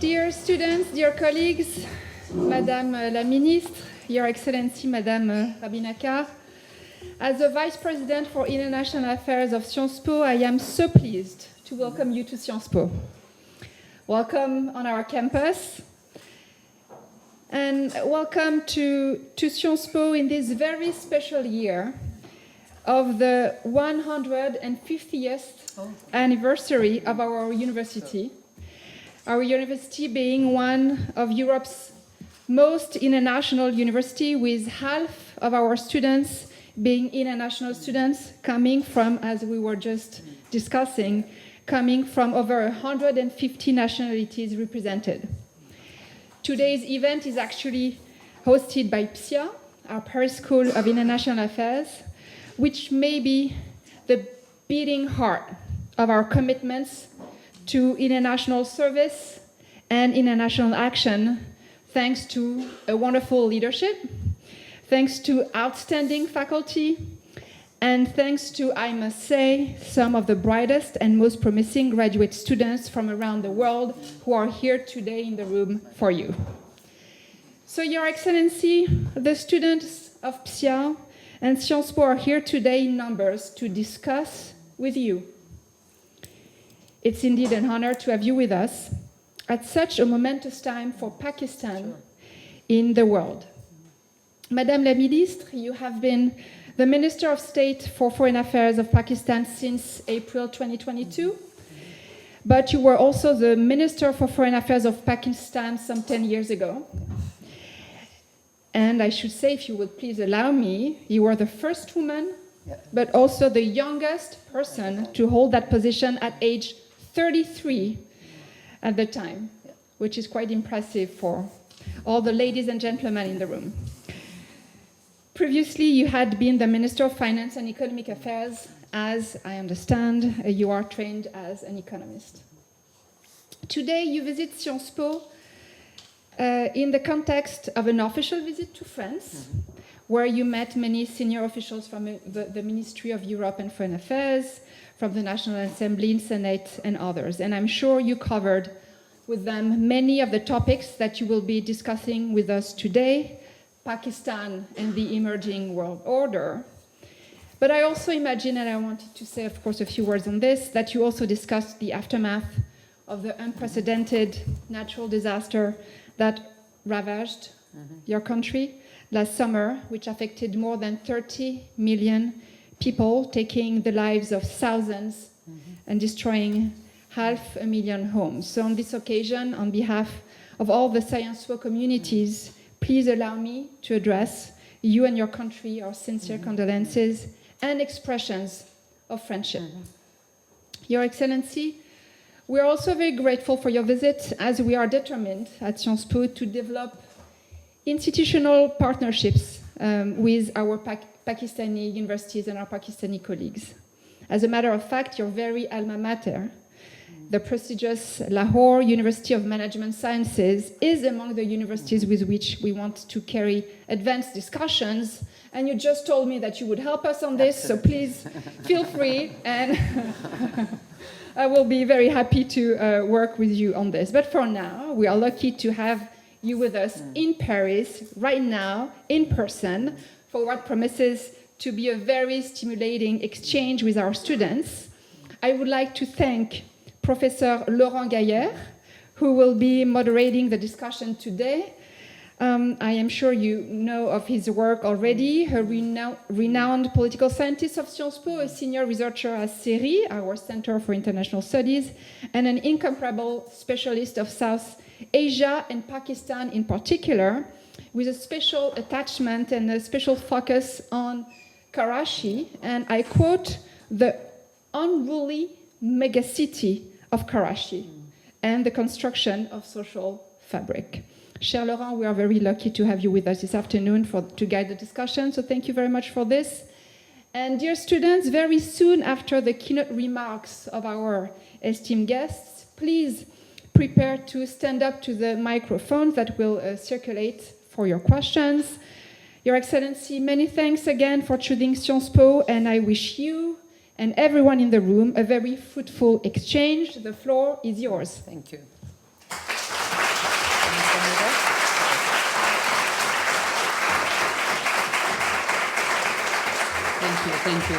Dear students, dear colleagues, Madame la Ministre, Your Excellency Madame Rabbani Khar, as the Vice President for International Affairs of Sciences Po, I am so pleased to welcome you to Sciences Po. Welcome on our campus, and welcome to Sciences Po in this very special year of the 150th anniversary of our university. Our university being one of Europe's most international university, with half of our students being international students coming from, as we were just discussing, coming from over 150 nationalities represented. Today's event is actually hosted by PSIA, our Paris School of International Affairs, which may be the beating heart of our commitments to international service and international action, thanks to a wonderful leadership, thanks to outstanding faculty, and thanks to, I must say, some of the brightest and most promising graduate students from around the world who are here today in the room for you. So, Your Excellency, the students of PSIA and Sciences Po are here today in numbers to discuss with you. It's indeed an honor to have you with us at such a momentous time for Pakistan in the world. Madame la Ministre, you have been the Minister of State for Foreign Affairs of Pakistan since April 2022, but you were also the Minister for Foreign Affairs of Pakistan some 10 years ago. And I should say, if you would please allow me, you were the first woman, but also the youngest person to hold that position at age 33 at the time, which is quite impressive for all the ladies and gentlemen in the room. Previously, you had been the Minister of Finance and Economic Affairs. As I understand, you are trained as an economist. Today, you visit Sciences Po in the context of an official visit to France, where you met many senior officials from the Ministry of Europe and Foreign Affairs, from the National Assembly, Senate, and others. And I'm sure you covered with them many of the topics that you will be discussing with us today, Pakistan and the emerging world order. But I also imagine, and I wanted to say, of course, a few words on this, that you also discussed the aftermath of the unprecedented natural disaster that ravaged your country last summer, which affected more than 30 million people, taking the lives of thousands and destroying 500,000 homes. So on this occasion, on behalf of all the Sciences Po communities, please allow me to address you and your country our sincere condolences and expressions of friendship. Your Excellency, we are also very grateful for your visit, as we are determined at Sciences Po to develop institutional partnerships with our Pakistani universities and our Pakistani colleagues. As a matter of fact, your very alma mater, the prestigious Lahore University of Management Sciences, is among the universities with which we want to carry advanced discussions. And you just told me that you would help us on this, so please feel free, and I will be very happy to work with you on this. But for now, we are lucky to have you with us in Paris, right now, in person, for what promises to be a very stimulating exchange with our students. I would like to thank Professor Laurent Gayer, who will be moderating the discussion today. I am sure you know of his work already, a renowned political scientist of Sciences Po, a senior researcher at CERI, our Center for International Studies, and an incomparable specialist of South Asia and Pakistan in particular, with a special attachment and a special focus on Karachi, and I quote, the unruly megacity of Karachi and the construction of social fabric. Cher Laurent, we are very lucky to have you with us this afternoon to guide the discussion, so thank you very much for this. And dear students, very soon after the keynote remarks of our esteemed guests, please prepare to stand up to the microphones that will circulate for your questions. Your Excellency, many thanks again for choosing Sciences Po, and I wish you and everyone in the room a very fruitful exchange. The floor is yours. Thank you. Thank you.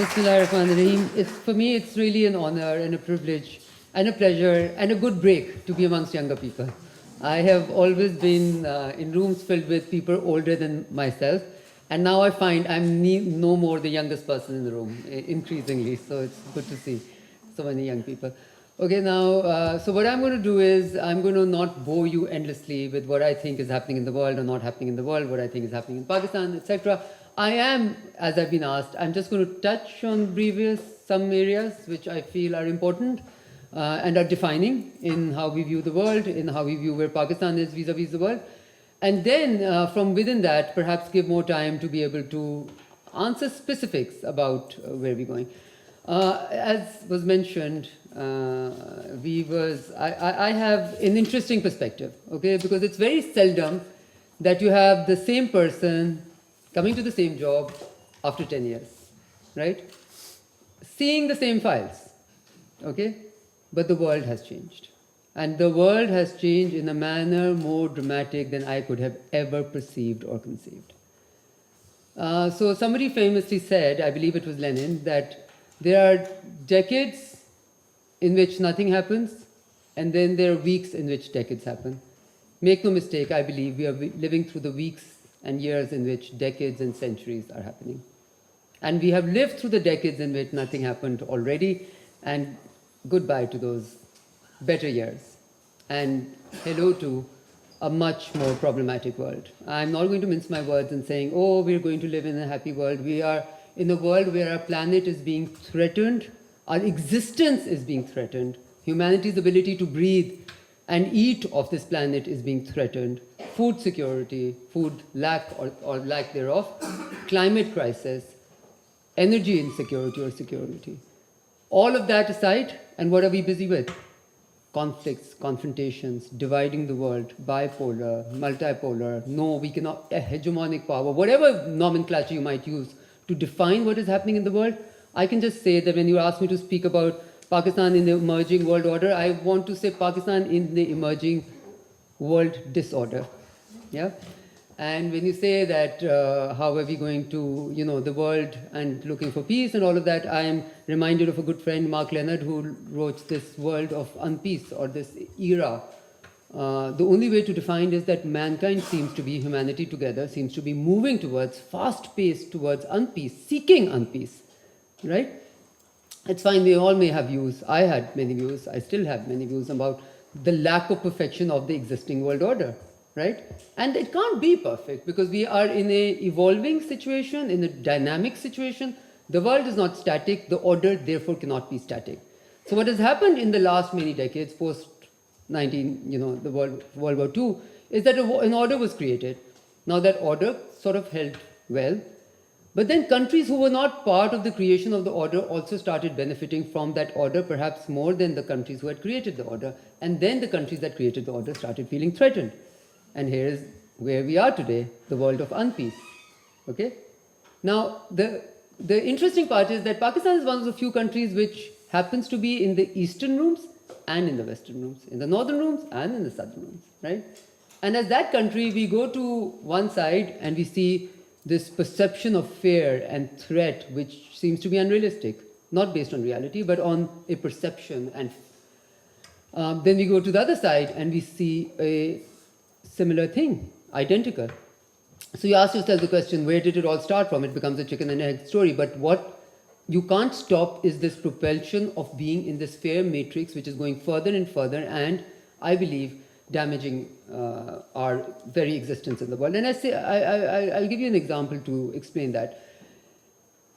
Bismillahirrahmanirrahim. For me, it's really an honor and a privilege and a pleasure and a good break to be amongst younger people. I have always been in rooms filled with people older than myself, and now I find I'm no more the youngest person in the room, increasingly, so it's good to see so many young people. Okay, now, so what I'm going to do is I'm going to not bore you endlessly with what I think is happening in the world or not happening in the world, what I think is happening in Pakistan, etc. I am, as I've been asked, I'm just going to touch on some areas which I feel are important and are defining in how we view the world, in how we view where Pakistan is vis-a-vis the world. And then from within that, perhaps give more time to be able to answer specifics about where we're going. As was mentioned, I have an interesting perspective, okay, because it's very seldom that you have the same person coming to the same job after 10 years, right? Seeing the same files, okay? But the world has changed. And the world has changed in a manner more dramatic than I could have ever perceived or conceived. So somebody famously said, I believe it was Lenin, that there are decades in which nothing happens, and then there are weeks in which decades happen. Make no mistake, I believe we are living through the weeks and years in which decades and centuries are happening. And we have lived through the decades in which nothing happened already, and goodbye to those better years. And hello to a much more problematic world. I'm not going to mince my words in saying, oh, we're going to live in a happy world. We are in a world where our planet is being threatened, our existence is being threatened, humanity's ability to breathe and eat off this planet is being threatened, food security, food lack or lack thereof, climate crisis, energy insecurity or security. All of that aside, and what are we busy with? Conflicts, confrontations, dividing the world, bipolar, multipolar, no, we cannot, hegemonic power, whatever nomenclature you might use to define what is happening in the world. I can just say that when you ask me to speak about Pakistan in the emerging world order, I want to say Pakistan in the emerging world disorder. Yeah? And when you say that, how are we going to, the world and looking for peace and all of that, I am reminded of a good friend, Mark Leonard, who wrote this world of unpeace or this era. The only way to define is that mankind seems to be, humanity together, seems to be moving towards, fast-paced towards unpeace, seeking unpeace, right? It's fine, we all may have views. I had many views, I still have many views about the lack of perfection of the existing world order. Right? And it can't be perfect because we are in an evolving situation, in a dynamic situation. The world is not static, the order therefore cannot be static. So what has happened in the last many decades, post-the World War II, is that an order was created. Now that order sort of held well, but then countries who were not part of the creation of the order also started benefiting from that order, perhaps more than the countries who had created the order. And then the countries that created the order started feeling threatened. And here is where we are today, the world of unpeace. Okay? Now, the interesting part is that Pakistan is one of the few countries which happens to be in the eastern rooms and in the western rooms, in the northern rooms and in the southern rooms, right? And as that country, we go to one side and we see this perception of fear and threat, which seems to be unrealistic, not based on reality, but on a perception. And then we go to the other side and we see a similar thing, identical. So you ask yourself the question, where did it all start from? It becomes a chicken and egg story. But what you can't stop is this propulsion of being in this fear matrix, which is going further and further, and I believe damaging our very existence in the world. And I'll give you an example to explain that.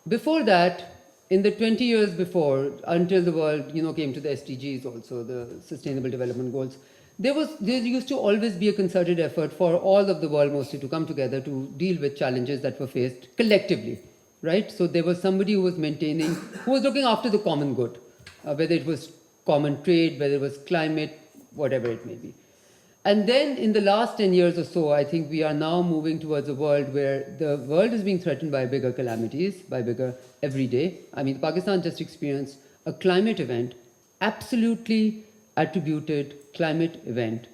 Before that, in the 20 years before, until the world came to the SDGs also, the Sustainable Development Goals, there used to always be a concerted effort for all of the world mostly to come together to deal with challenges that were faced collectively, right? So there was somebody who was looking after the common good, whether it was common trade, whether it was climate, whatever it may be. And then in the last 10 years or so, I think we are now moving towards a world where the world is being threatened by bigger calamities, by bigger every day. I mean, Pakistan just experienced a climate event, absolutely attributed climate event,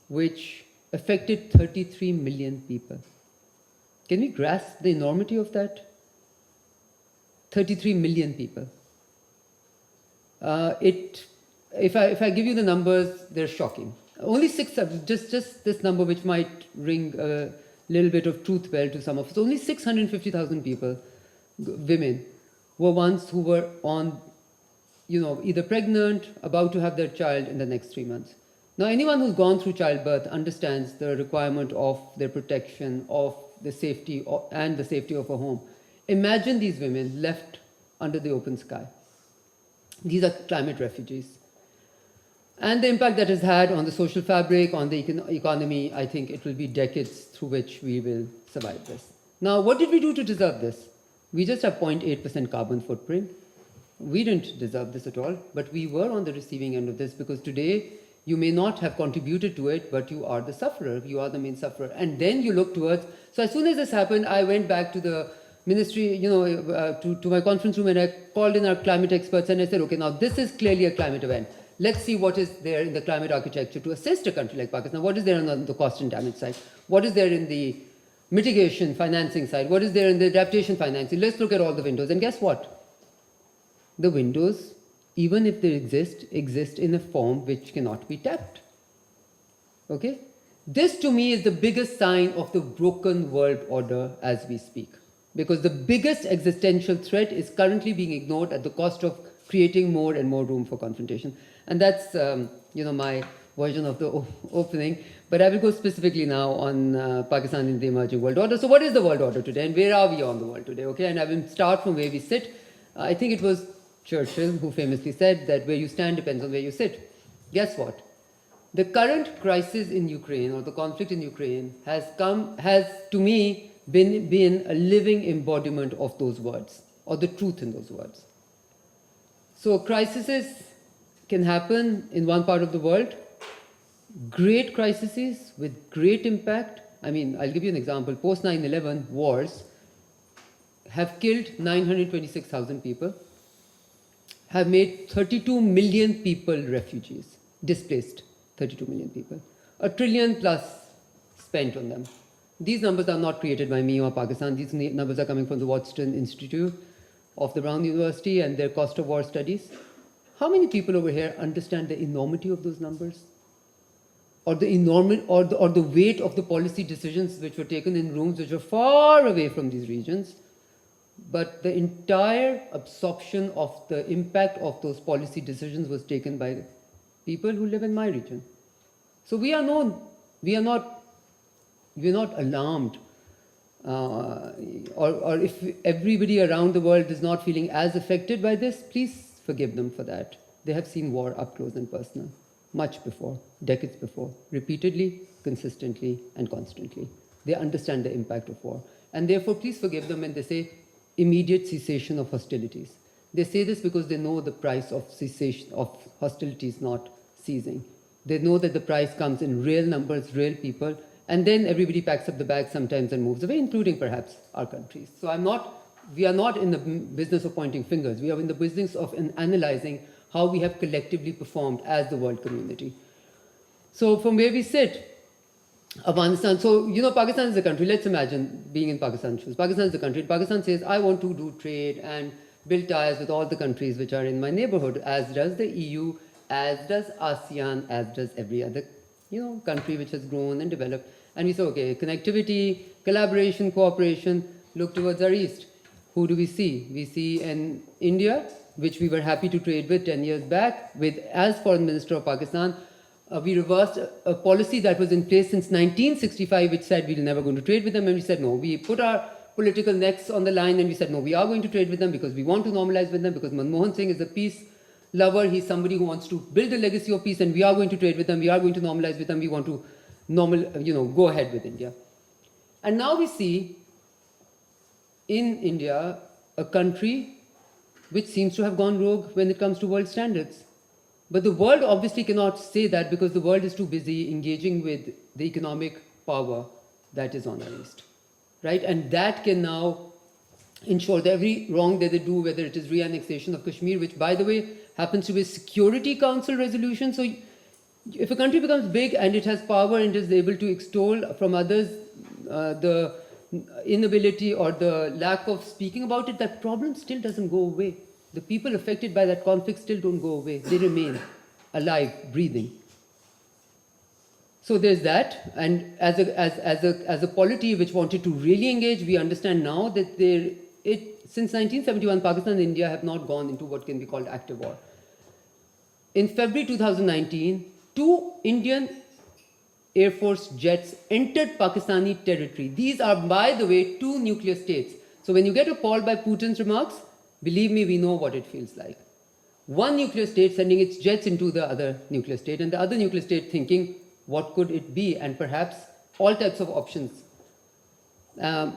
which affected 33 million people. Can we grasp the enormity of that? 33 million people. If I give you the numbers, they're shocking. Only just this number, which might ring a little bit of truth bell to some of us. Only 650,000 people, women, were ones who were on, either pregnant, about to have their child in the next 3 months. Now, anyone who's gone through childbirth understands the requirement of their protection, of the safety, and the safety of a home. Imagine these women left under the open sky. These are climate refugees. And the impact that has had on the social fabric, on the economy, I think it will be decades through which we will survive this. Now, what did we do to deserve this? We just have 0.8% carbon footprint. We didn't deserve this at all, but we were on the receiving end of this, because today you may not have contributed to it, but you are the sufferer. You are the main sufferer. And then you look towards... So as soon as this happened, I went back to the ministry, to my conference room, and I called in our climate experts, and I said, okay, now this is clearly a climate event. Let's see what is there in the climate architecture to assist a country like Pakistan. What is there on the cost and damage side? What is there in the mitigation financing side? What is there in the adaptation financing? Let's look at all the windows. And guess what? The windows, even if they exist in a form which cannot be tapped. Okay? This to me is the biggest sign of the broken world order as we speak. Because the biggest existential threat is currently being ignored at the cost of creating more and more room for confrontation. And that's, my version of the opening. But I will go specifically now on Pakistan in the emerging world order. So what is the world order today, and where are we on the world today? Okay, and I will start from where we sit. I think it was Churchill who famously said that where you stand depends on where you sit. Guess what? The current crisis in Ukraine, or the conflict in Ukraine, has to me been a living embodiment of those words, or the truth in those words. So crises can happen in one part of the world, great crises with great impact. I mean, I'll give you an example. Post 9/11 wars have killed 926,000 people, have made 32 million people refugees, displaced 32 million people, $1 trillion plus spent on them. These numbers are not created by me or Pakistan. These numbers are coming from the Waddesdon Institute of the Brown University and their cost of war studies. How many people over here understand the enormity of those numbers? Or the weight of the policy decisions which were taken in rooms which were far away from these regions, but the entire absorption of the impact of those policy decisions was taken by people who live in my region. So we are not alarmed, or if everybody around the world is not feeling as affected by this, please forgive them for that. They have seen war up close and personal, much before, decades before, repeatedly, consistently, and constantly. They understand the impact of war. And therefore, please forgive them when they say immediate cessation of hostilities. They say this because they know the price of cessation of hostilities not ceasing. They know that the price comes in real numbers, real people, and then everybody packs up the bag sometimes and moves away, including perhaps our countries. So we are not in the business of pointing fingers. We are in the business of analyzing how we have collectively performed as the world community. So from where we sit, Afghanistan, so Pakistan is a country. Let's imagine being in Pakistan's shoes. Pakistan is a country. Pakistan says, I want to do trade and build ties with all the countries which are in my neighborhood, as does the EU, as does ASEAN, as does every other country which has grown and developed. And we say, okay, connectivity, collaboration, cooperation, look towards our east. Who do we see? We see in India, which we were happy to trade with 10 years back, as Foreign Minister of Pakistan, we reversed a policy that was in place since 1965, which said we were never going to trade with them, and we said no. We put our political necks on the line, and we said no, we are going to trade with them because we want to normalize with them, because Manmohan Singh is a peace lover. He's somebody who wants to build a legacy of peace, and we are going to trade with them. We are going to normalize with them. We want to go ahead with India. And now we see in India a country which seems to have gone rogue when it comes to world standards. But the world obviously cannot say that, because the world is too busy engaging with the economic power that is on our east, right? And that can now ensure that every wrong that they do, whether it is re-annexation of Kashmir, which, by the way, happens to be a Security Council resolution. So if a country becomes big and it has power and is able to extol from others the inability or the lack of speaking about it, that problem still doesn't go away. The people affected by that conflict still don't go away. They remain alive, breathing. So there's that, and as a polity which wanted to really engage, we understand now that since 1971, Pakistan and India have not gone into what can be called active war. In February 2019, 2 Indian Air Force jets entered Pakistani territory. These are, by the way, 2 nuclear states. So when you get appalled by Putin's remarks, believe me, we know what it feels like. 1 nuclear state sending its jets into the other nuclear state, and the other nuclear state thinking, what could it be? And perhaps all types of options. And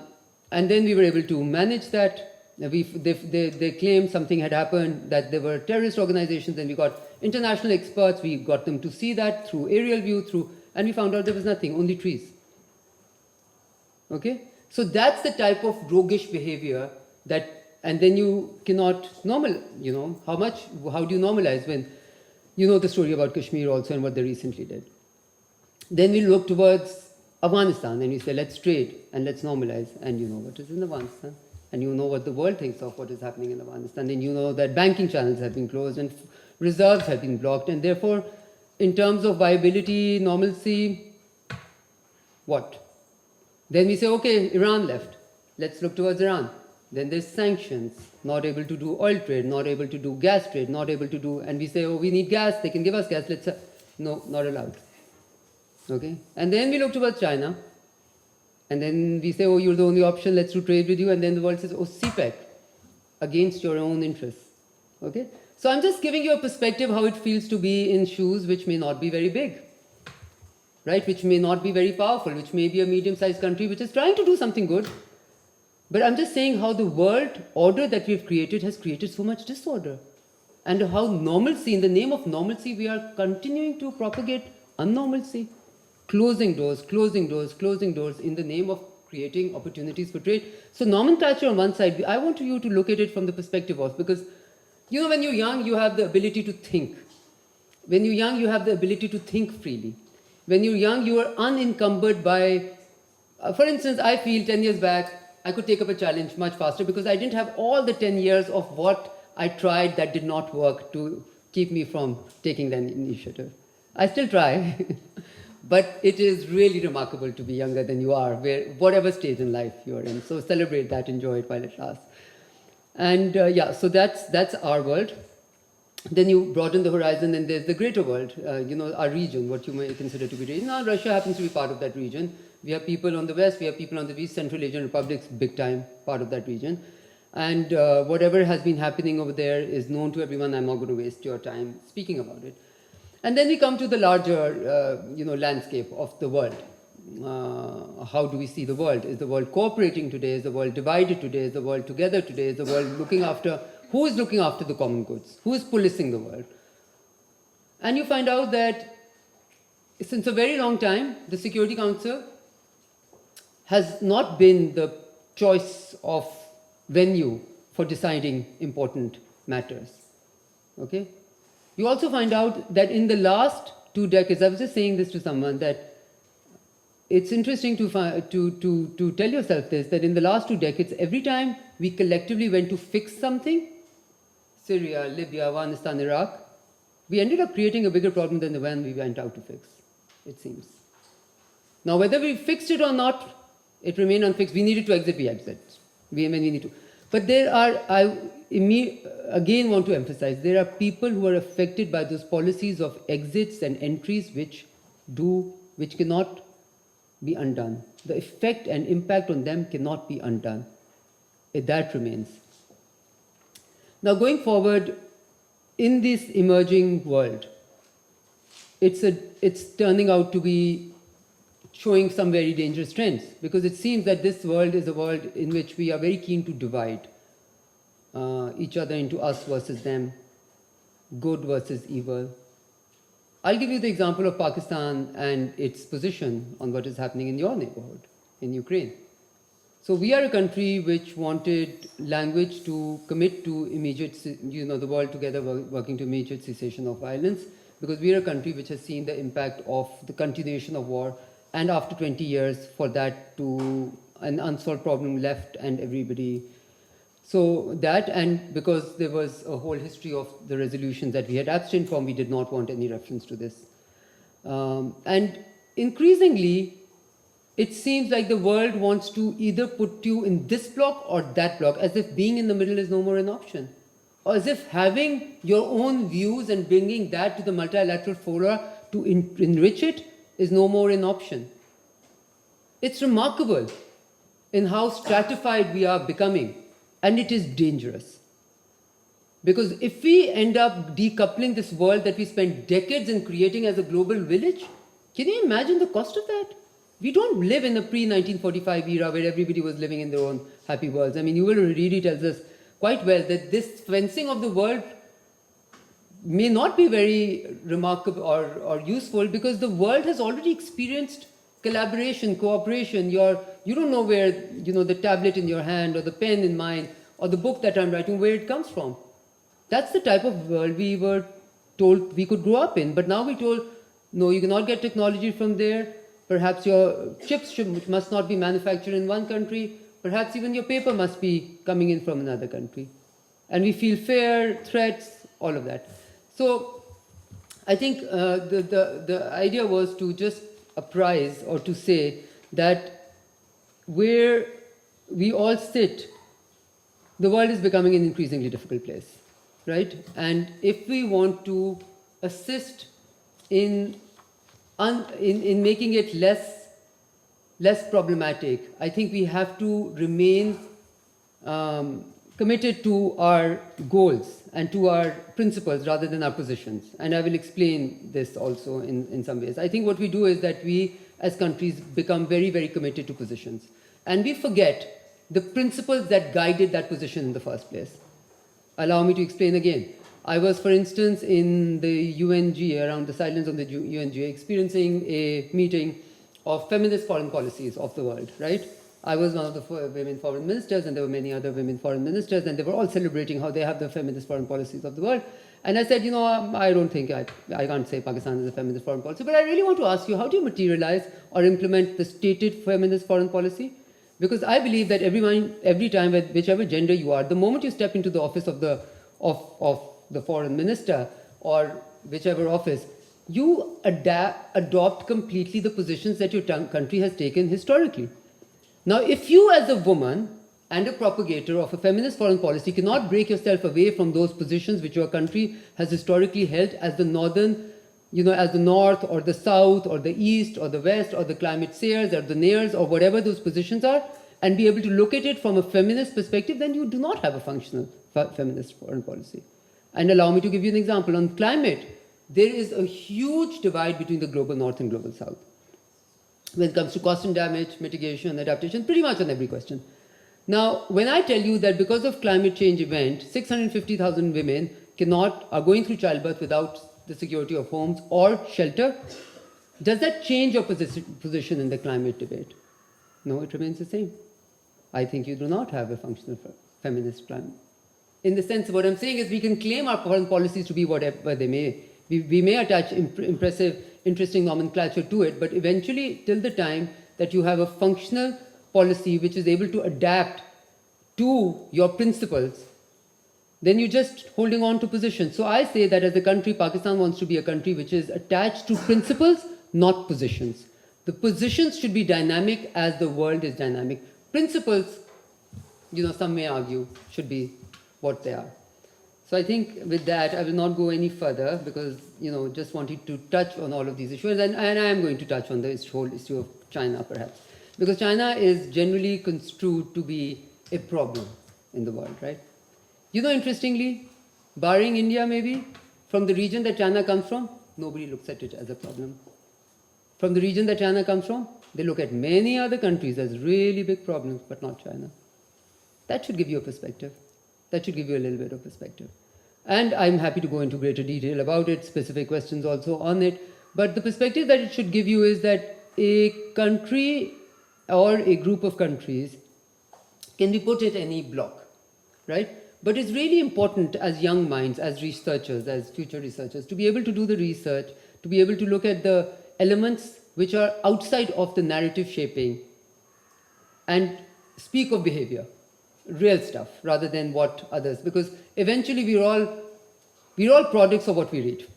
then we were able to manage that. They claimed something had happened, that there were terrorist organizations, and we got international experts. We got them to see that through aerial view, and we found out there was nothing, only trees. Okay? So that's the type of roguish behavior that, and then you cannot how do you normalize when you know the story about Kashmir also and what they recently did. Then we look towards Afghanistan and we say, let's trade and let's normalize. And you know what is in Afghanistan. And you know what the world thinks of what is happening in Afghanistan. And you know that banking channels have been closed and reserves have been blocked. And therefore, in terms of viability, normalcy, what? Then we say, okay, Iran left. Let's look towards Iran. Then there's sanctions, not able to do oil trade, not able to do gas trade, not able to do, and we say, oh, we need gas, they can give us gas, no, not allowed. Okay? And then we look towards China, and then we say, oh, you're the only option, let's do trade with you, and then the world says, oh, CPEC, against your own interests. Okay? So I'm just giving you a perspective how it feels to be in shoes which may not be very big, right? Which may not be very powerful, which may be a medium-sized country which is trying to do something good. But I'm just saying how the world order that we've created has created so much disorder. And how normalcy, in the name of normalcy, we are continuing to propagate unnormalcy. Closing doors, closing doors, closing doors in the name of creating opportunities for trade. So nomenclature on one side, I want you to look at it from the perspective of, because you know when you're young, you have the ability to think. When you're young, you have the ability to think freely. When you're young, you are unencumbered by, for instance, I feel 10 years back, I could take up a challenge much faster because I didn't have all the 10 years of what I tried that did not work to keep me from taking that initiative. I still try, but it is really remarkable to be younger than you are, whatever stage in life you're in. So celebrate that, enjoy it while it lasts. And so that's our world. Then you broaden the horizon and there's the greater world, our region, what you may consider to be region. Now Russia happens to be part of that region. We have people on the west, we have people on the east, Central Asian republics, big time part of that region. And whatever has been happening over there is known to everyone. I'm not going to waste your time speaking about it. And then we come to the larger, landscape of the world. How do we see the world? Is the world cooperating today? Is the world divided today? Is the world together today? Is the world looking after, who is looking after the common goods? Who is policing the world? And you find out that since a very long time, the Security Council has not been the choice of venue for deciding important matters. Okay? You also find out that in the last 2 decades, I was just saying this to someone, that it's interesting to tell yourself this, that in the last 2 decades, every time we collectively went to fix something, Syria, Libya, Afghanistan, Iraq, we ended up creating a bigger problem than the one we went out to fix, it seems. Now, whether we fixed it or not, it remained unfixed. We needed to exit, we exit. We need to. But there are, I again want to emphasize, there are people who are affected by those policies of exits and entries which cannot be undone. The effect and impact on them cannot be undone. That remains. Now going forward, in this emerging world, it's turning out to be showing some very dangerous trends, because it seems that this world is a world in which we are very keen to divide each other into us versus them, good versus evil. I'll give you the example of Pakistan and its position on what is happening in your neighborhood, in Ukraine. So we are a country which wanted language to commit to immediate, the world together working to immediate cessation of violence, because we are a country which has seen the impact of the continuation of war, and after 20 years for that to an unsolved problem left and everybody. So that, and because there was a whole history of the resolutions that we had abstained from, we did not want any reference to this. And increasingly, it seems like the world wants to either put you in this block or that block, as if being in the middle is no more an option. Or as if having your own views and bringing that to the multilateral fora to enrich it is no more an option. It's remarkable in how stratified we are becoming, and it is dangerous. Because if we end up decoupling this world that we spent decades in creating as a global village, can you imagine the cost of that? We don't live in a pre-1945 era where everybody was living in their own happy worlds. I mean, Yuval Harari tells us quite well that this fencing of the world may not be very remarkable or useful, because the world has already experienced collaboration, cooperation. You don't know where, the tablet in your hand or the pen in mine or the book that I'm writing, where it comes from. That's the type of world we were told we could grow up in. But now we're told, no, you cannot get technology from there. Perhaps your chips must not be manufactured in one country. Perhaps even your paper must be coming in from another country. And we feel fear, threats, all of that. So I think the idea was to just apprise or to say that where we all sit, the world is becoming an increasingly difficult place, right? And if we want to assist in making it less problematic, I think we have to remain committed to our goals and to our principles rather than our positions. And I will explain this also in some ways. I think what we do is that we as countries become very, very committed to positions. And we forget the principles that guided that position in the first place. Allow me to explain again. I was, for instance, in the UNGA, around the sidelines of the UNGA, experiencing a meeting of feminist foreign policies of the world, right? I was one of the women foreign ministers, and there were many other women foreign ministers, and they were all celebrating how they have the feminist foreign policies of the world. And I said, I don't think, I can't say Pakistan is a feminist foreign policy, but I really want to ask you, how do you materialize or implement the stated feminist foreign policy? Because I believe that every time, whichever gender you are, the moment you step into the office of the foreign minister or whichever office, you adopt completely the positions that your country has taken historically. Now, if you as a woman and a propagator of a feminist foreign policy cannot break yourself away from those positions which your country has historically held as the northern, as the north or the south or the east or the west or the climate sayers or the nayers or whatever those positions are, and be able to look at it from a feminist perspective, then you do not have a functional feminist foreign policy. And allow me to give you an example. On climate, there is a huge divide between the global north and global south when it comes to cost and damage, mitigation, adaptation, pretty much on every question. Now, when I tell you that because of climate change event, 650,000 women are going through childbirth without the security of homes or shelter, does that change your position in the climate debate? No, it remains the same. I think you do not have a functional feminist climate. In the sense, what I'm saying is we can claim our foreign policies to be whatever they may. We may attach impressive, interesting nomenclature to it, but eventually, till the time that you have a functional policy which is able to adapt to your principles, then you're just holding on to positions. So I say that as a country, Pakistan wants to be a country which is attached to principles, not positions. The positions should be dynamic as the world is dynamic. Principles, some may argue, should be what they are. So I think with that, I will not go any further because, just wanted to touch on all of these issues. And I am going to touch on the whole issue of China, perhaps. Because China is generally construed to be a problem in the world, right? Interestingly, barring India maybe, from the region that China comes from, nobody looks at it as a problem. From the region that China comes from, they look at many other countries as really big problems, but not China. That should give you a perspective. That should give you a little bit of perspective. And I'm happy to go into greater detail about it, specific questions also on it. But the perspective that it should give you is that a country or a group of countries can be put at any block, right? But it's really important as young minds, as researchers, as future researchers, to be able to do the research, to be able to look at the elements which are outside of the narrative shaping and speak of behavior, real stuff, rather than what others, because eventually we're all products of what we read,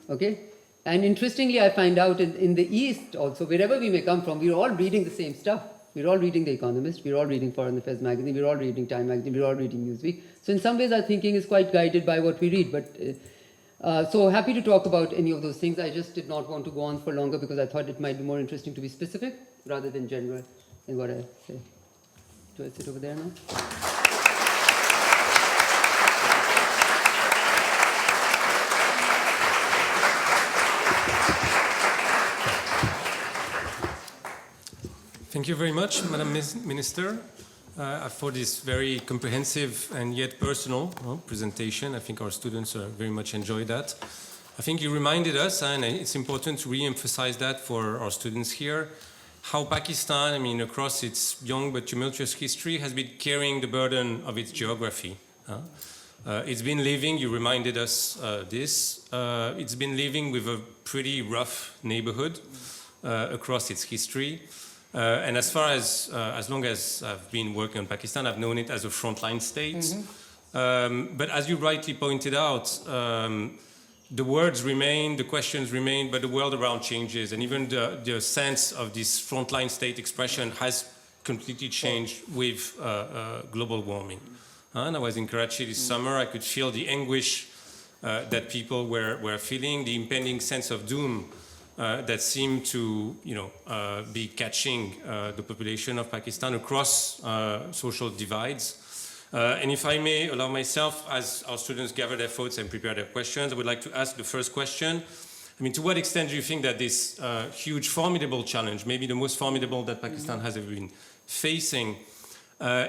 okay? And interestingly, I find out in the East also, wherever we may come from, we're all reading the same stuff. We're all reading The Economist, we're all reading Foreign Affairs magazine, we're all reading Time magazine, we're all reading Newsweek. So in some ways our thinking is quite guided by what we read. But so happy to talk about any of those things. I just did not want to go on for longer because I thought it might be more interesting to be specific rather than general in what I say. Do I sit over there now? Thank you very much, Madam Minister, for this very comprehensive and yet personal presentation. I think our students very much enjoyed that. I think you reminded us, and it's important to re-emphasize that for our students here, how Pakistan, I mean, across its young but tumultuous history, has been carrying the burden of its geography. It's been living, you reminded us this, it's been living with a pretty rough neighborhood across its history. And as long as I've been working on Pakistan, I've known it as a frontline state. Mm-hmm. But as you rightly pointed out, the words remain, the questions remain, but the world around changes. And even the sense of this frontline state expression has completely changed with global warming. And I was in Karachi this summer. I could feel the anguish that people were feeling, the impending sense of doom that seemed to, be catching the population of Pakistan across social divides. And if I may allow myself, as our students gather their thoughts and prepare their questions, I would like to ask the first question. I mean, to what extent do you think that this huge, formidable challenge, maybe the most formidable that Pakistan has ever been facing,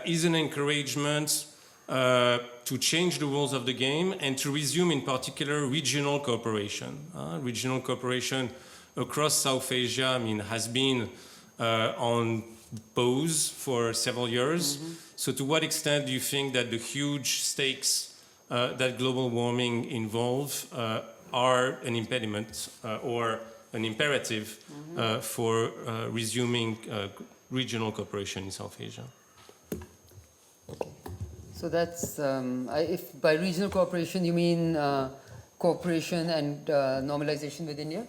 is an encouragement to change the rules of the game and to resume, in particular, regional cooperation? Regional cooperation across South Asia, I mean, has been on pause for several years. Mm-hmm. So to what extent do you think that the huge stakes that global warming involve are an impediment or an imperative for resuming regional cooperation in South Asia? So that's, if by regional cooperation you mean cooperation and normalization with India?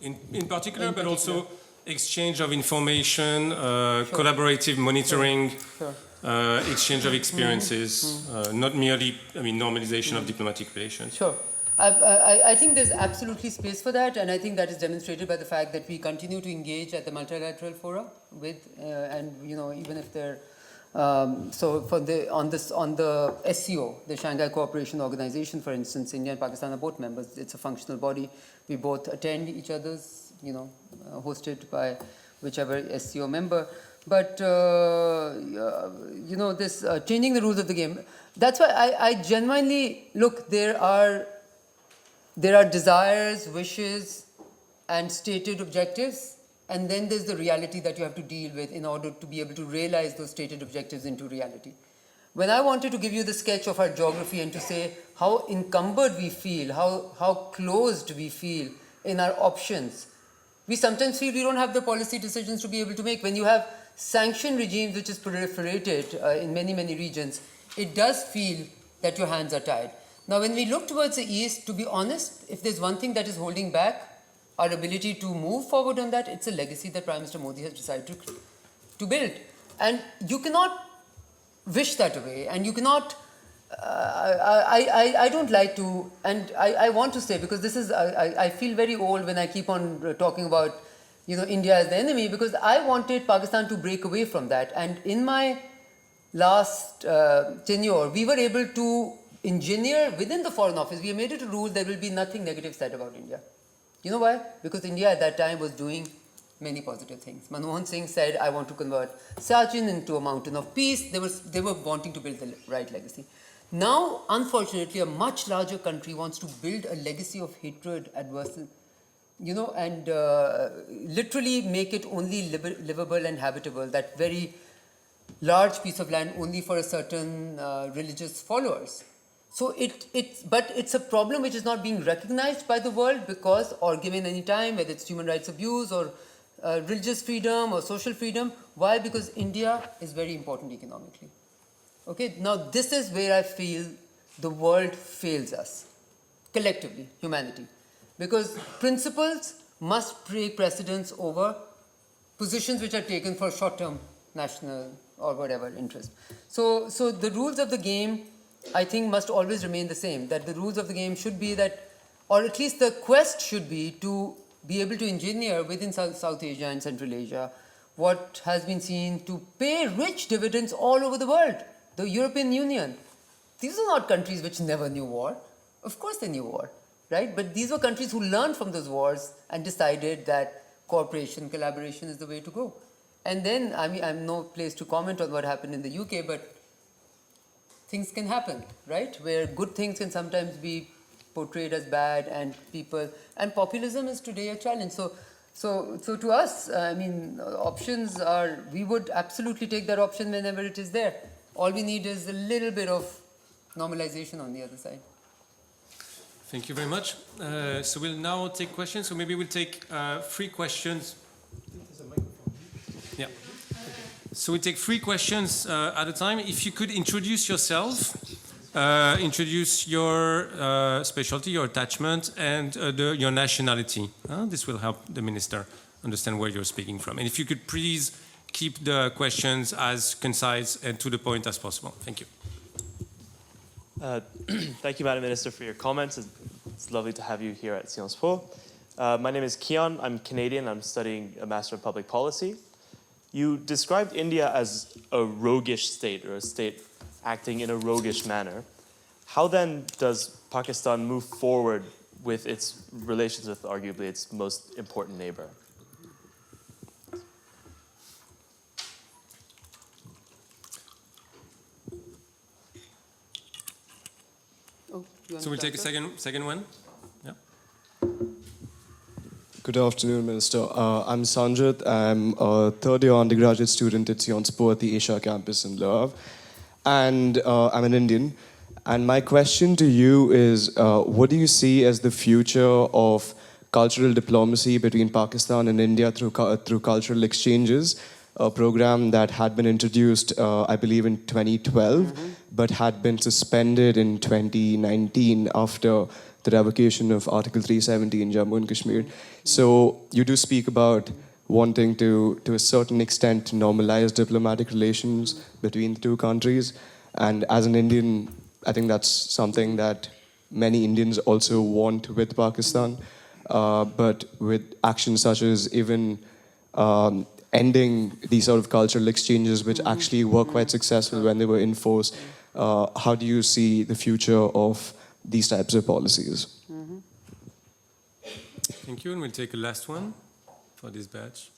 In particular, but also exchange of information, collaborative monitoring, exchange of experiences, not merely, normalization of diplomatic relations. Sure. I think there's absolutely space for that, and I think that is demonstrated by the fact that we continue to engage at the multilateral fora with, and even if they're so on the SCO, the Shanghai Cooperation Organization, for instance, India and Pakistan are both members. It's a functional body. We both attend each other's, hosted by whichever SCO member. But this changing the rules of the game. That's why I genuinely look. There are desires, wishes, and stated objectives. And then there's the reality that you have to deal with in order to be able to realize those stated objectives into reality. When I wanted to give you the sketch of our geography and to say how encumbered we feel, how closed we feel in our options, we sometimes feel we don't have the policy decisions to be able to make. When you have sanction regimes which is proliferated in many, many regions, it does feel that your hands are tied. Now, when we look towards the East, to be honest, if there's one thing that is holding back our ability to move forward on that, it's a legacy that Prime Minister Modi has decided to build. And you cannot wish that away, and you cannot, I don't like to, and I want to say, because this is, I feel very old when I keep on talking about, India as the enemy, because I wanted Pakistan to break away from that. And in my last tenure, we were able to engineer within the Foreign Office, we made it a rule there will be nothing negative said about India. You know why? Because India at that time was doing many positive things. Manmohan Singh said, I want to convert Siachen into a mountain of peace. They were wanting to build the right legacy. Now, unfortunately, a much larger country wants to build a legacy of hatred, adversity, and literally make it only livable and habitable, that very large piece of land only for a certain religious followers. So but it's a problem which is not being recognized by the world because, or given any time, whether it's human rights abuse or religious freedom or social freedom. Why? Because India is very important economically. Okay, now this is where I feel the world fails us, collectively, humanity. Because principles must take precedence over positions which are taken for short-term national or whatever interest. So the rules of the game, I think, must always remain the same. That the rules of the game should be that, or at least the quest should be to be able to engineer within South Asia and Central Asia what has been seen to pay rich dividends all over the world. The European Union. These are not countries which never knew war. Of course they knew war, right? But these were countries who learned from those wars and decided that cooperation, collaboration is the way to go. And then, I mean, I'm no place to comment on what happened in the UK, but things can happen, right? Where good things can sometimes be portrayed as bad, and populism is today a challenge. So to us, I mean, options are, we would absolutely take that option whenever it is there. All we need is a little bit of normalization on the other side. Thank you very much. So we'll now take questions. So maybe we'll take 3 questions. Yeah. So we take 3 questions at a time. If you could introduce yourself, introduce your specialty, your attachment, and your nationality. This will help the minister understand where you're speaking from. And if you could please keep the questions as concise and to the point as possible. Thank you. Thank you, Madam Minister, for your comments. It's lovely to have you here at Sciences Po. My name is Kian. I'm Canadian. I'm studying a Master of Public Policy. You described India as a roguish state, or a state acting in a roguish manner. How then does Pakistan move forward with its relations with arguably its most important neighbor? So we'll take a second one. Yeah. Good afternoon, Minister. I'm Sanjit. I'm a third-year undergraduate student at Sciences Po at the Asia campus in Le Havre. And I'm an Indian. And my question to you is, what do you see as the future of cultural diplomacy between Pakistan and India through cultural exchanges, a program that had been introduced, I believe, in 2012, but had been suspended in 2019 after the revocation of Article 370 in Jammu and Kashmir. So you do speak about wanting to a certain extent, normalize diplomatic relations between the two countries. And as an Indian, I think that's something that many Indians also want with Pakistan. But with actions such as even ending these sort of cultural exchanges, which actually were quite successful when they were in force, how do you see the future of these types of policies? Thank you, and we'll take a last one for this batch.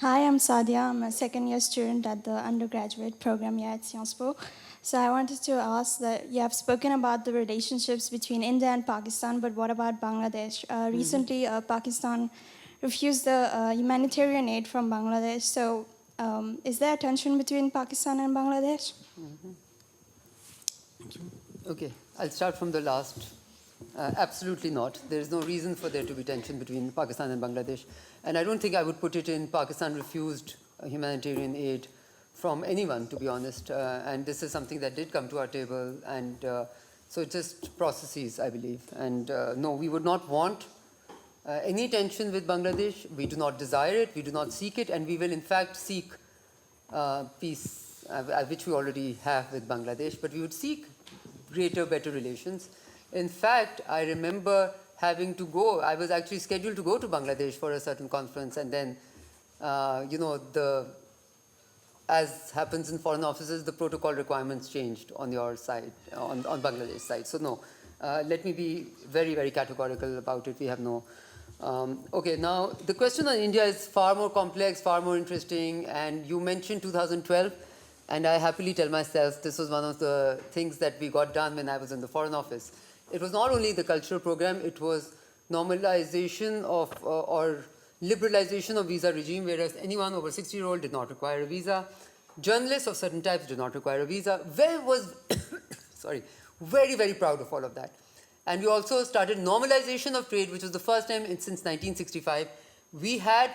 Hi, I'm Sadia. I'm a second-year student at the undergraduate program here at Sciences Po. So I wanted to ask that you have spoken about the relationships between India and Pakistan, but what about Bangladesh? Recently, Pakistan refused the humanitarian aid from Bangladesh. So is there a tension between Pakistan and Bangladesh? Thank you. Okay, I'll start from the last. Absolutely not. There is no reason for there to be tension between Pakistan and Bangladesh. And I don't think I would put it in Pakistan refused humanitarian aid from anyone, to be honest. And this is something that did come to our table. And so it's just processes, I believe. And no, we would not want any tension with Bangladesh. We do not desire it. We do not seek it. And we will, in fact, seek peace, which we already have with Bangladesh. But we would seek greater, better relations. In fact, I remember having to go. I was actually scheduled to go to Bangladesh for a certain conference. And then, as happens in foreign offices, the protocol requirements changed on your side, on Bangladesh side. So no, let me be very, very categorical about it. We have no. Okay, now the question on India is far more complex, far more interesting. And you mentioned 2012. And I happily tell myself this was one of the things that we got done when I was in the Foreign Office. It was not only the cultural program, it was normalization of or liberalization of visa regime, whereas anyone over 60-year-old did not require a visa. Journalists of certain types did not require a visa. Sorry, very, very proud of all of that. And we also started normalization of trade, which was the first time since 1965. We had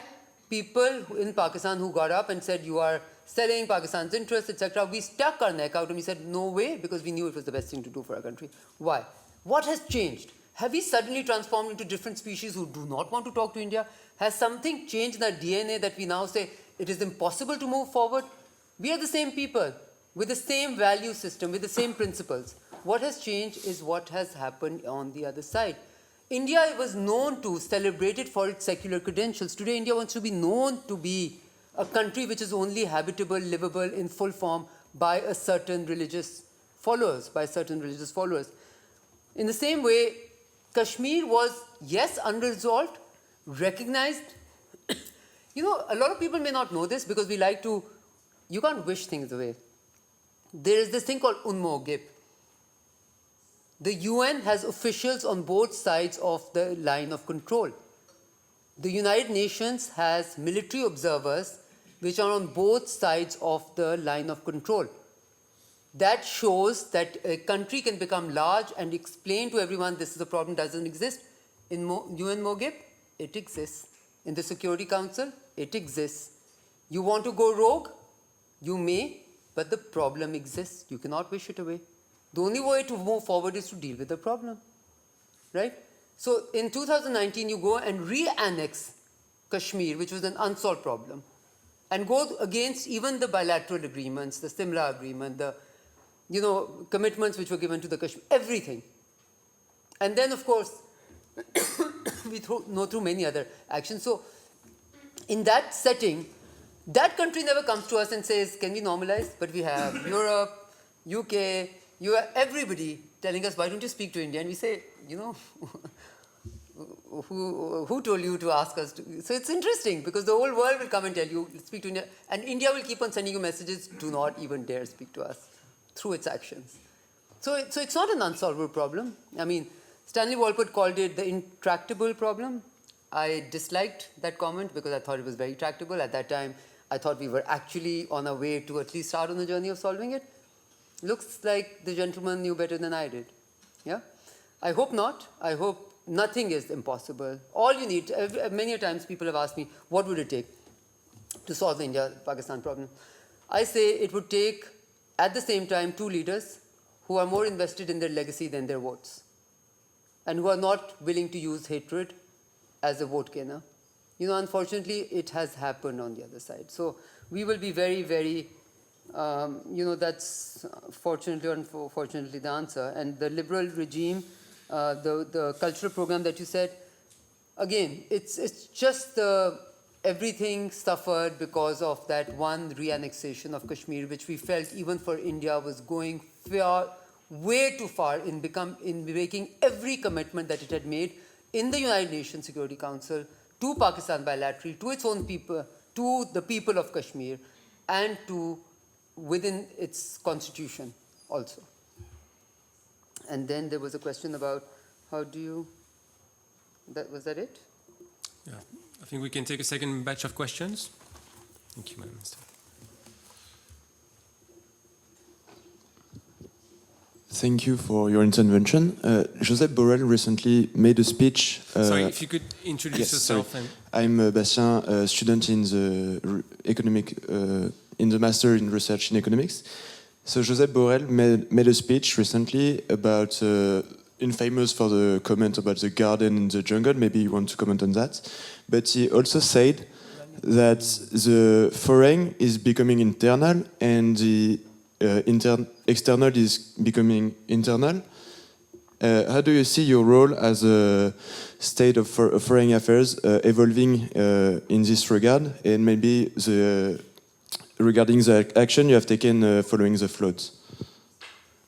people in Pakistan who got up and said, you are selling Pakistan's interests, etc. We stuck our neck out and we said, no way, because we knew it was the best thing to do for our country. Why? What has changed? Have we suddenly transformed into different species who do not want to talk to India? Has something changed in our DNA that we now say it is impossible to move forward? We are the same people with the same value system, with the same principles. What has changed is what has happened on the other side. India was known to, celebrated for its secular credentials. Today, India wants to be known to be a country which is only habitable, livable in full form by a certain religious followers, In the same way, Kashmir was, yes, unresolved, recognized. You know, a lot of people may not know this because we like to, you can't wish things away. There is this thing called Unmogip. The UN has officials on both sides of the line of control. The United Nations has military observers which are on both sides of the line of control. That shows that a country can become large and explain to everyone this is a problem, doesn't exist. In UN Mogip, it exists. In the Security Council, it exists. You want to go rogue? You may, but the problem exists. You cannot wish it away. The only way to move forward is to deal with the problem, right? So in 2019, you go and re-annex Kashmir, which was an unsolved problem, and go against even the bilateral agreements, the Simla agreement, the commitments which were given to the Kashmir, everything. And then, of course, we know through many other actions. So in that setting, that country never comes to us and says, can we normalize? But we have Europe, UK, everybody telling us, why don't you speak to India? And we say, who told you to ask us to? So it's interesting because the whole world will come and tell you, speak to India. And India will keep on sending you messages, do not even dare speak to us through its actions. So it's not an unsolvable problem. I mean, Stanley Walpole called it the intractable problem. I disliked that comment because I thought it was very tractable. At that time, I thought we were actually on our way to at least start on the journey of solving it. Looks like the gentleman knew better than I did. Yeah? I hope not. I hope nothing is impossible. All you need, many times people have asked me, what would it take to solve the India-Pakistan problem? I say it would take, at the same time, two leaders who are more invested in their legacy than their votes, and who are not willing to use hatred as a vote gainer. Unfortunately, it has happened on the other side. So we will be very, very, that's fortunately or unfortunately the answer. And the liberal regime, the cultural program that you said, again, it's just everything suffered because of that one re-annexation of Kashmir, which we felt even for India was going way too far in making every commitment that it had made in the United Nations Security Council, to Pakistan bilaterally, to its own people, to the people of Kashmir, and to within its constitution also. And then there was a question about how do you, was that it? Yeah, I think we can take a second batch of questions. Thank you, Madam Minister. Thank you for your intervention. Josep Borrell recently made a speech. Sorry, if you could introduce yourself. Sorry. I'm Bastien, a student in the Master in Research in Economics. So Josep Borrell made a speech recently about, infamous for the comment about the garden in the jungle. Maybe you want to comment on that. But he also said that the foreign is becoming internal and the external is becoming internal. How do you see your role as a state of foreign affairs evolving in this regard, and maybe regarding the action you have taken following the floods?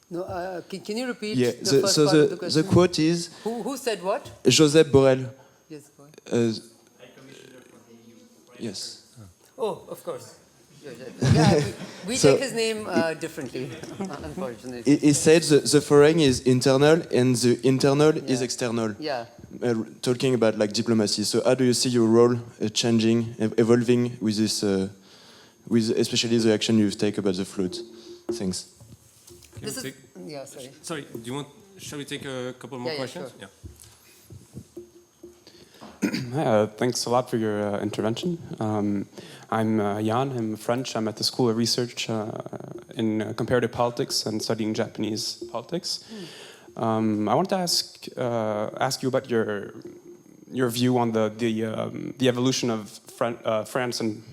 No, can you repeat the first part of the question? The quote is... Who said what? Josep Borrell. Yes, go ahead. Yes. Oh, of course. Yeah, we take his name differently, unfortunately. He said the foreign is internal and the internal is external. Yeah. Talking about like diplomacy. So how do you see your role changing, evolving with this, with especially the action you've taken about the flood? Thanks. Yeah, sorry. Sorry, do you want shall we take a couple more Yeah, questions? sure. Thanks a lot for your intervention. I'm Jan, I'm French. I'm at the School of Research in Comparative Politics and studying Japanese politics. I wanted to ask you about your view on the evolution of France and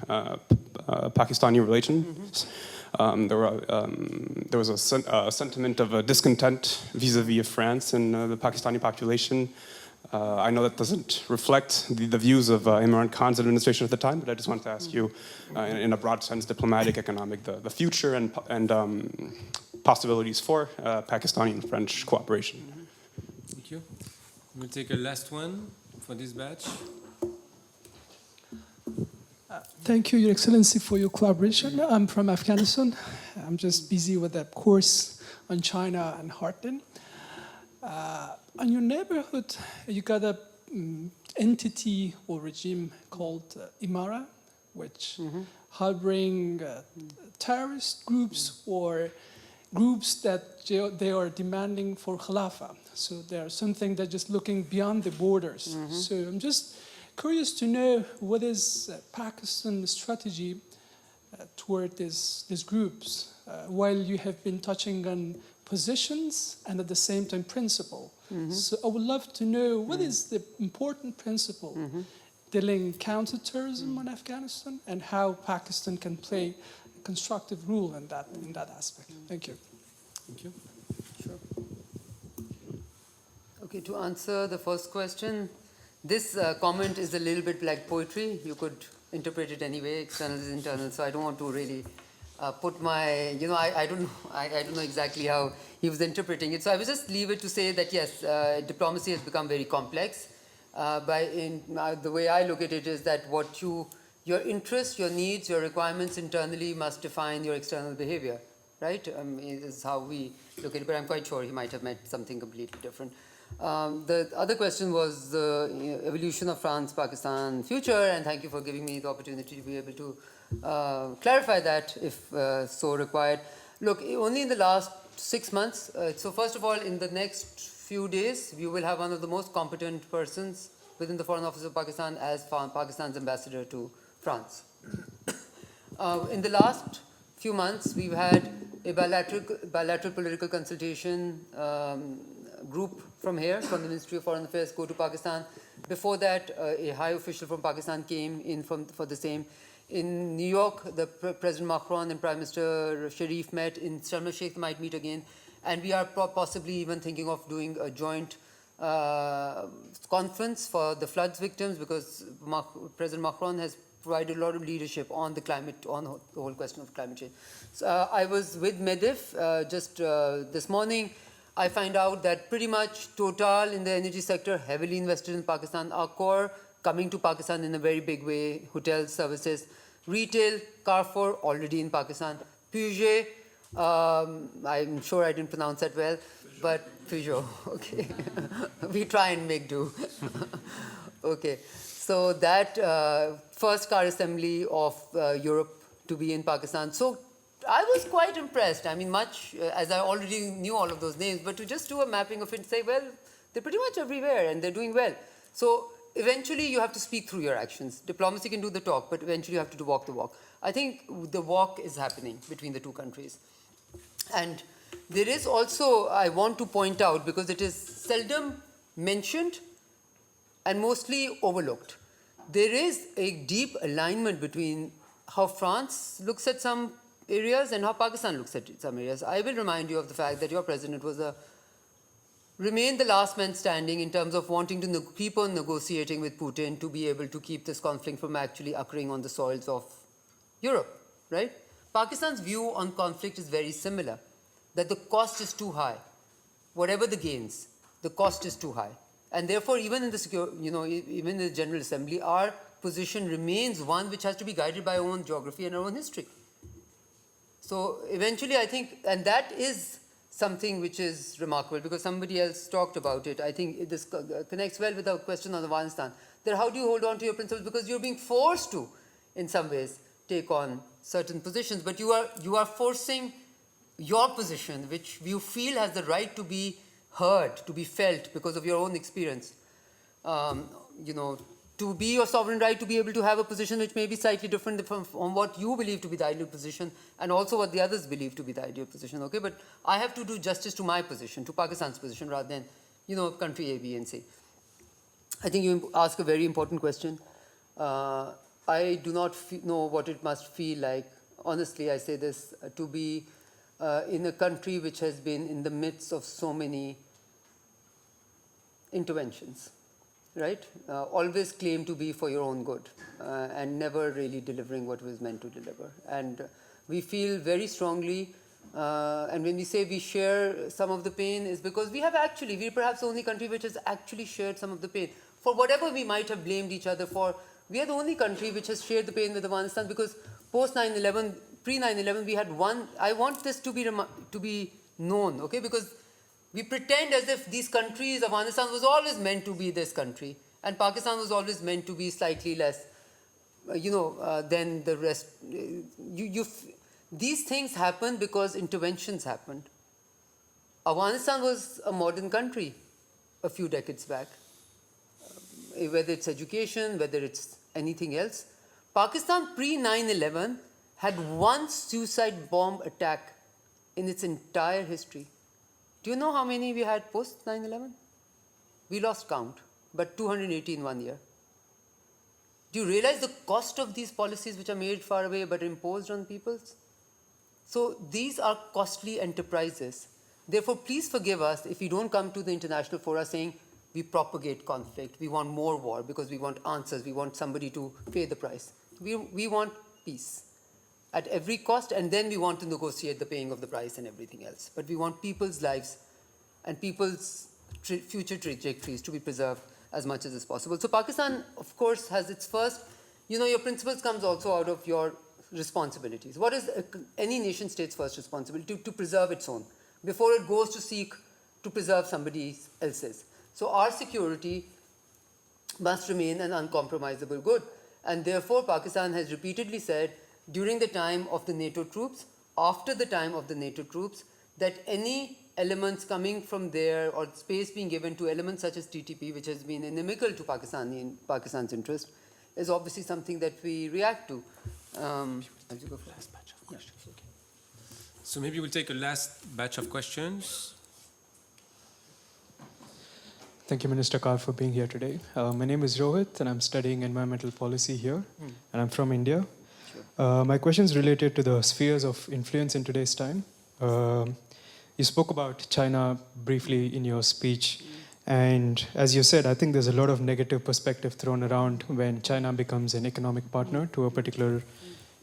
Pakistani relations. There was a sentiment of discontent vis-a-vis of France and the Pakistani population. I know that doesn't reflect the views of Imran Khan's administration at the time, but I just wanted to ask you, in a broad sense, diplomatic, economic, the future and possibilities for Pakistani and French cooperation. Thank you. We'll take a last one for this batch. Thank you, Your Excellency, for your collaboration. I'm from Afghanistan. I'm just busy with a course on China and heartland. On your neighborhood, you got a entity or regime called Imara, which harboring terrorist groups or groups that they are demanding for Khilafah. So there's something that just looking beyond the borders. So I'm just curious to know what is Pakistan's strategy toward these groups, while you have been touching on positions and at the same time principle. So I would love to know what is the important principle dealing counterterrorism in Afghanistan and how Pakistan can play a constructive role in that aspect. Thank you. Thank you. Sure. Okay, to answer the first question, this comment is a little bit like poetry. You could interpret it anyway, external is internal, so I don't want to really put my, I don't know exactly how he was interpreting it. So I will just leave it to say that yes, diplomacy has become very complex. The way I look at it is that your interests, your needs, your requirements internally must define your external behavior, right? This is how we look at it, but I'm quite sure he might have meant something completely different. The other question was the evolution of France-Pakistan future, and thank you for giving me the opportunity to be able to clarify that if so required. Look, only in the last 6 months, so first of all, in the next few days, you will have one of the most competent persons within the Foreign Office of Pakistan as Pakistan's ambassador to France. In the last few months, we've had a bilateral political consultation group from here, from the Ministry of Foreign Affairs, go to Pakistan. Before that, a high official from Pakistan came in for the same. In New York, President Macron and Prime Minister Sharif met. In Sharm el-Sheikh, they might meet again. And we are possibly even thinking of doing a joint conference for the floods victims, because President Macron has provided a lot of leadership on the climate, on the whole question of climate change. So I was with Medif just this morning. I find out that pretty much Total in the energy sector heavily invested in Pakistan. Accor coming to Pakistan in a very big way, hotel services, retail, Carrefour already in Pakistan, Peugeot, I'm sure I didn't pronounce that well, but Peugeot, okay. We try and make do. Okay, so that first car assembly of Europe to be in Pakistan. So I was quite impressed. I mean, much as I already knew all of those names, but to just do a mapping of it and say, well, they're pretty much everywhere and they're doing well. So eventually you have to speak through your actions. Diplomacy can do the talk, but eventually you have to walk the walk. I think the walk is happening between the two countries. And there is also, I want to point out, because it is seldom mentioned and mostly overlooked, there is a deep alignment between how France looks at some areas and how Pakistan looks at some areas. I will remind you of the fact that your president remained the last man standing in terms of wanting to keep on negotiating with Putin to be able to keep this conflict from actually occurring on the soils of Europe, right? Pakistan's view on conflict is very similar, that the cost is too high. Whatever the gains, the cost is too high. And therefore, even in the even in the General Assembly, our position remains one which has to be guided by our own geography and our own history. So eventually, I think, and that is something which is remarkable, because somebody else talked about it. I think this connects well with the question on Afghanistan. That how do you hold on to your principles? Because you're being forced to, in some ways, take on certain positions, but you are forcing your position, which you feel has the right to be heard, to be felt because of your own experience. To be your sovereign right, to be able to have a position which may be slightly different from what you believe to be the ideal position, and also what the others believe to be the ideal position, okay? But I have to do justice to my position, to Pakistan's position, rather than, country A, B, and C. I think you ask a very important question. I do not know what it must feel like, honestly, I say this, to be in a country which has been in the midst of so many interventions. Right? Always claim to be for your own good and never really delivering what was meant to deliver. And we feel very strongly, and when we say we share some of the pain, is because we're perhaps the only country which has actually shared some of the pain. For whatever we might have blamed each other for, we are the only country which has shared the pain with Afghanistan, because post 9/11, pre 9/11, we had one. I want this to be known, okay? Because we pretend as if these countries, Afghanistan was always meant to be this country, and Pakistan was always meant to be slightly less, than the rest. These things happened because interventions happened. Afghanistan was a modern country a few decades back, whether it's education, whether it's anything else. Pakistan pre 9/11 had one suicide bomb attack in its entire history. Do you know how many we had post 9/11? We lost count, but 280 in 1 year. Do you realize the cost of these policies which are made far away but imposed on peoples? So these are costly enterprises. Therefore, please forgive us if we don't come to the international fora saying we propagate conflict, we want more war because we want answers, we want somebody to pay the price. We want peace at every cost, and then we want to negotiate the paying of the price and everything else. But we want people's lives and people's future trajectories to be preserved as much as is possible. So Pakistan, of course, has its first, your principles comes also out of your responsibilities. What is any nation state's first responsibility? To preserve its own, before it goes to seek to preserve somebody else's. So our security must remain an uncompromisable good. And therefore, Pakistan has repeatedly said, during the time of the NATO troops, after the time of the NATO troops, that any elements coming from there or space being given to elements such as TTP, which has been inimical to Pakistan's interest, is obviously something that we react to. So maybe we'll take a last batch of questions. Thank you, Minister Khar, for being here today. My name is Rohit, and I'm studying environmental policy here, and I'm from India. My question is related to the spheres of influence in today's time. You spoke about China briefly in your speech, and as you said, I think there's a lot of negative perspective thrown around when China becomes an economic partner to a particular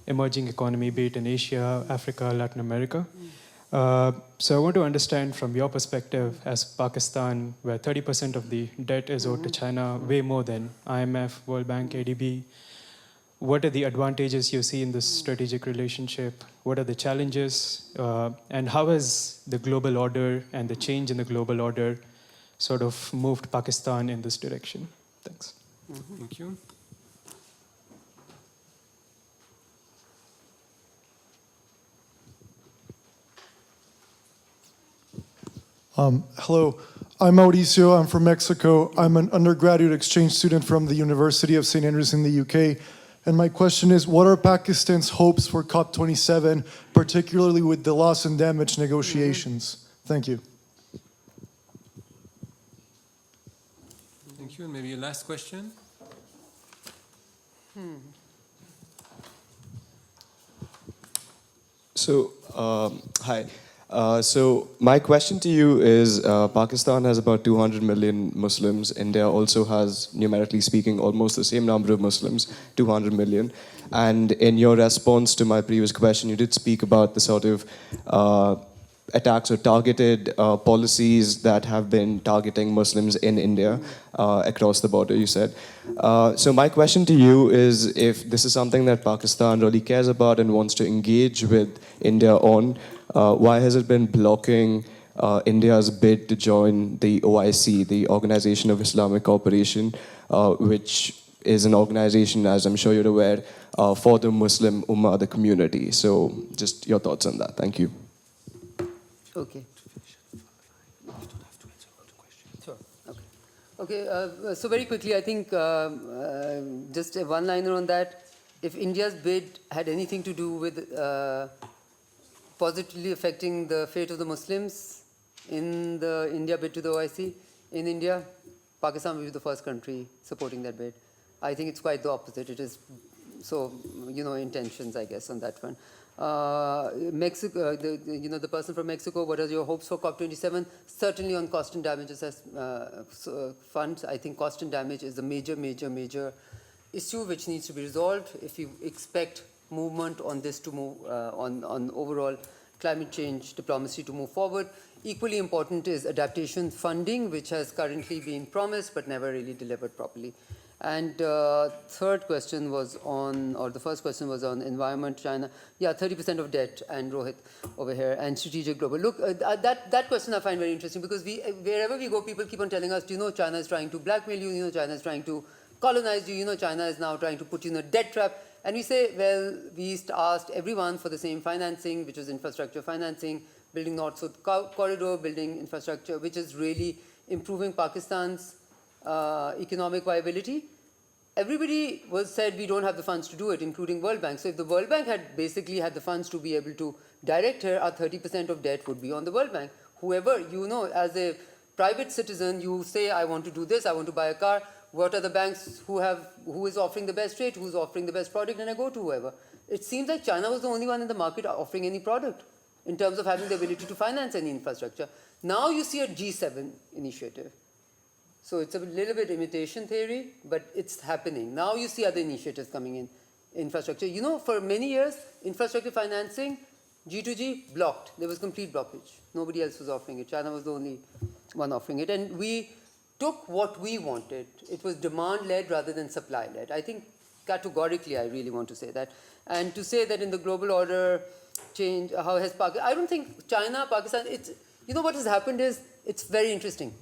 emerging economy, be it in Asia, Africa, Latin America. So I want to understand from your perspective as Pakistan, where 30% of the debt is owed to China, way more than IMF, World Bank, ADB. What are the advantages you see in this strategic relationship? What are the challenges? And how has the global order and the change in the global order sort of moved Pakistan in this direction? Thanks. Thank you. Hello, I'm Mauricio. I'm from Mexico. I'm an undergraduate exchange student from the University of St. Andrews in the UK. And my question is, what are Pakistan's hopes for COP27, particularly with the loss and damage negotiations? Thank you. Thank you. And maybe a last question. So, hi. So my question to you is, Pakistan has about 200 million Muslims. India also has, numerically speaking, almost the same number of Muslims, 200 million. And in your response to my previous question, you did speak about the sort of attacks or targeted policies that have been targeting Muslims in India across the border, you said. So my question to you is, if this is something that Pakistan really cares about and wants to engage with India on, why has it been blocking India's bid to join the OIC, the Organization of Islamic Cooperation, which is an organization, as I'm sure you're aware, for the Muslim Ummah, the community? So just your thoughts on that. Thank you. Okay. Okay, so very quickly, I think just a one-liner on that. If India's bid had anything to do with positively affecting the fate of the Muslims in the India bid to the OIC in India, Pakistan will be the first country supporting that bid. I think it's quite the opposite. It is, so, intentions, I guess, on that one. Mexico, the person from Mexico, what are your hopes for COP27? Certainly on cost and damages funds. I think cost and damage is a major issue which needs to be resolved if you expect movement on this to move, on overall climate change diplomacy to move forward. Equally important is adaptation funding, which has currently been promised but never really delivered properly. And third question was on, or the first question was on environment, China. Yeah, 30% of debt, and Rohit over here, and strategic global. Look, that question I find very interesting because wherever we go, people keep on telling us, China is trying to blackmail you, China is trying to colonize you, China is now trying to put you in a debt trap. And we say, well, we asked everyone for the same financing, which was infrastructure financing, building North-South corridor, building infrastructure, which is really improving Pakistan's economic viability. Everybody said we don't have the funds to do it, including World Bank. So if the World Bank had basically had the funds to be able to direct here, our 30% of debt would be on the World Bank. Whoever, as a private citizen, you say, I want to do this, I want to buy a car. What are the banks who is offering the best rate, who's offering the best product, and I go to whoever. It seems like China was the only one in the market offering any product in terms of having the ability to finance any infrastructure. Now you see a G7 initiative. So it's a little bit imitation theory, but it's happening. Now you see other initiatives coming in. Infrastructure. For many years, infrastructure financing, G2G, blocked. There was complete blockage. Nobody else was offering it. China was the only one offering it. And we took what we wanted. It was demand-led rather than supply-led. I think categorically I really want to say that. And to say that in the global order change, how has Pakistan, I don't think China, Pakistan, what has happened is, it's very interesting.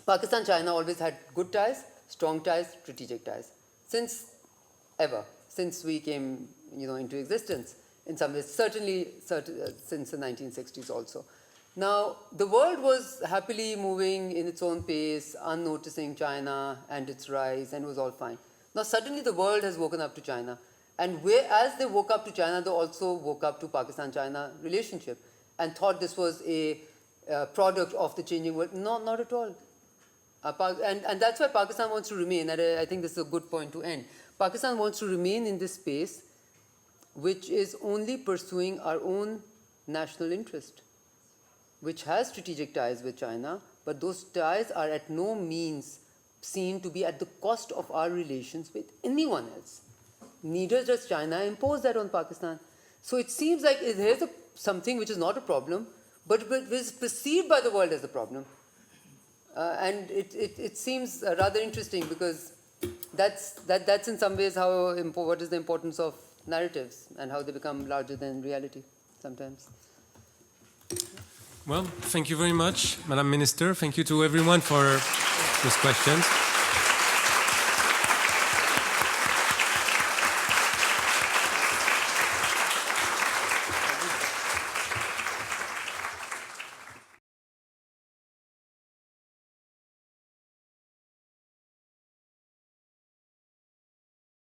Pakistan, China always had good ties, strong ties, strategic ties. Since we came, into existence, in some ways, certainly since the 1960s also. Now, the world was happily moving in its own pace, unnoticing China and its rise, and it was all fine. Now, suddenly the world has woken up to China. And as they woke up to China, they also woke up to Pakistan-China relationship and thought this was a product of the changing world. No, not at all. And that's why Pakistan wants to remain, and I think this is a good point to end. Pakistan wants to remain in this space which is only pursuing our own national interest, which has strategic ties with China, but those ties are at no means seen to be at the cost of our relations with anyone else. Neither does China impose that on Pakistan. So it seems like here's something which is not a problem, but is perceived by the world as a problem. And it seems rather interesting because that's in some ways what is the importance of narratives and how they become larger than reality sometimes. Well, thank you very much, Madam Minister. Thank you to everyone for those questions.